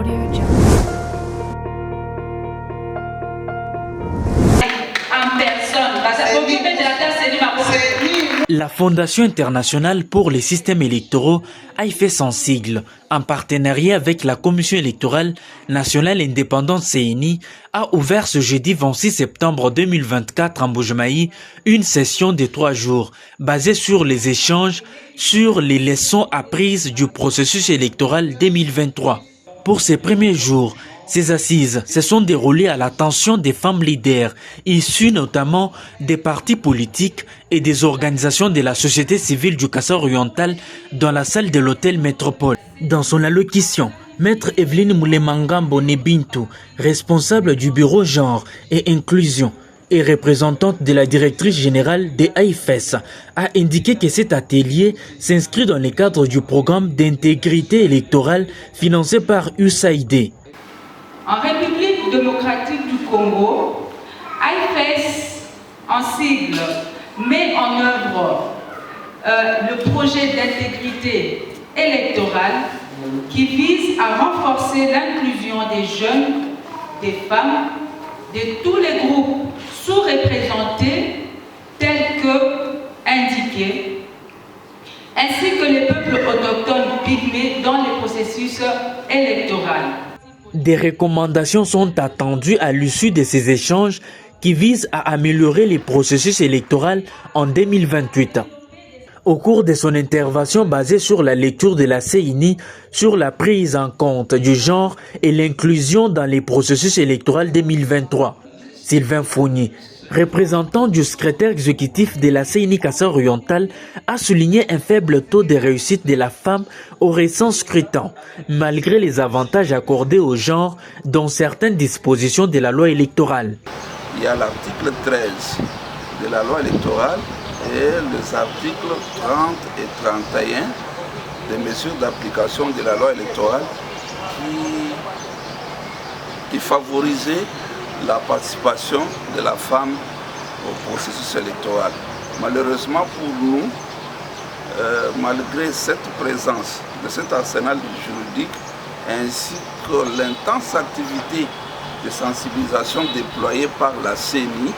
Audio Jungle. En personne, parce que La Fondation internationale pour les systèmes électoraux a fait son sigle, en partenariat avec la Commission électorale nationale indépendante CENI, a ouvert ce jeudi 26 septembre 2024 en Mbuji-Mayi une session de 3 jours basée sur les échanges sur les leçons apprises du processus électoral 2023. Pour ces premiers jours, ces assises se sont déroulées à l'attention des femmes leaders, issues notamment des partis politiques et des organisations de la société civile du Kasaï-Oriental dans la salle de l'hôtel Métropole. Dans son allocution, Maître Evelyne Moulemangambo Nebintu, responsable du bureau genre et inclusion et représentante de la directrice générale des AIFES, a indiqué que cet atelier s'inscrit dans le cadre du programme d'intégrité électorale financé par USAID. en République démocratique du Congo, AIFES en sigle met en œuvre le projet d'intégrité électorale qui vise à renforcer l'inclusion des jeunes, des femmes, de tous les groupes sous-représentés tels que indiqués, ainsi que les peuples autochtones pygmées dans les processus électoraux. Des recommandations sont attendues à l'issue de ces échanges qui visent à améliorer les processus électoraux en 2028. Au cours de son intervention basée sur la lecture de la CENI sur la prise en compte du genre et l'inclusion dans les processus électoraux 2023, Sylvain Fournier, représentant du secrétaire exécutif de la CENI Kasaï-Oriental, a souligné un faible taux de réussite de la femme au récent scrutin, malgré les avantages accordés au genre dans certaines dispositions de la loi électorale. Il y a l'article 13 de la loi électorale et les articles 30 et 31 des mesures d'application de la loi électorale qui favorisaient la participation de la femme au processus électoral. Malheureusement pour nous, malgré cette présence de cet arsenal juridique ainsi que l'intense activité de sensibilisation déployée par la CENI,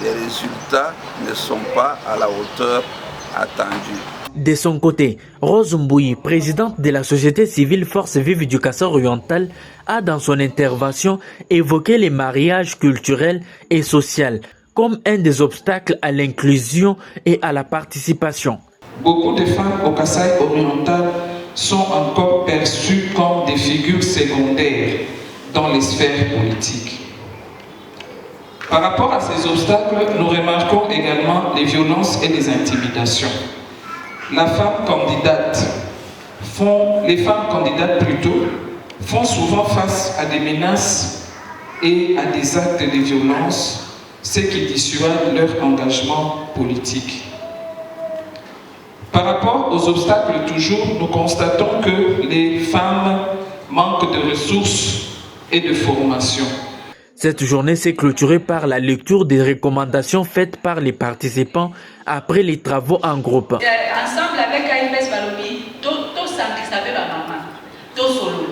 les résultats ne sont pas à la hauteur attendue. De son côté, Rose Mbouyi, présidente de la société civile Force Vive du Kasaï-Oriental, a dans son intervention évoqué les mariages culturels et sociaux comme un des obstacles à l'inclusion et à la participation. Beaucoup de femmes au Kasaï-Oriental sont encore perçues comme des figures secondaires dans les sphères politiques. Par rapport à ces obstacles, nous remarquons également les violences et les intimidations. Les femmes candidates font souvent face à des menaces et à des actes de violence, ce qui dissuade leur engagement politique. Par rapport aux obstacles toujours, nous constatons que les femmes manquent de ressources et de formation. Cette journée s'est clôturée par la lecture des recommandations faites par les participants après les travaux en groupe. Ensemble avec AIFES Balobi, tout ça, ça veut la maman, tout solo.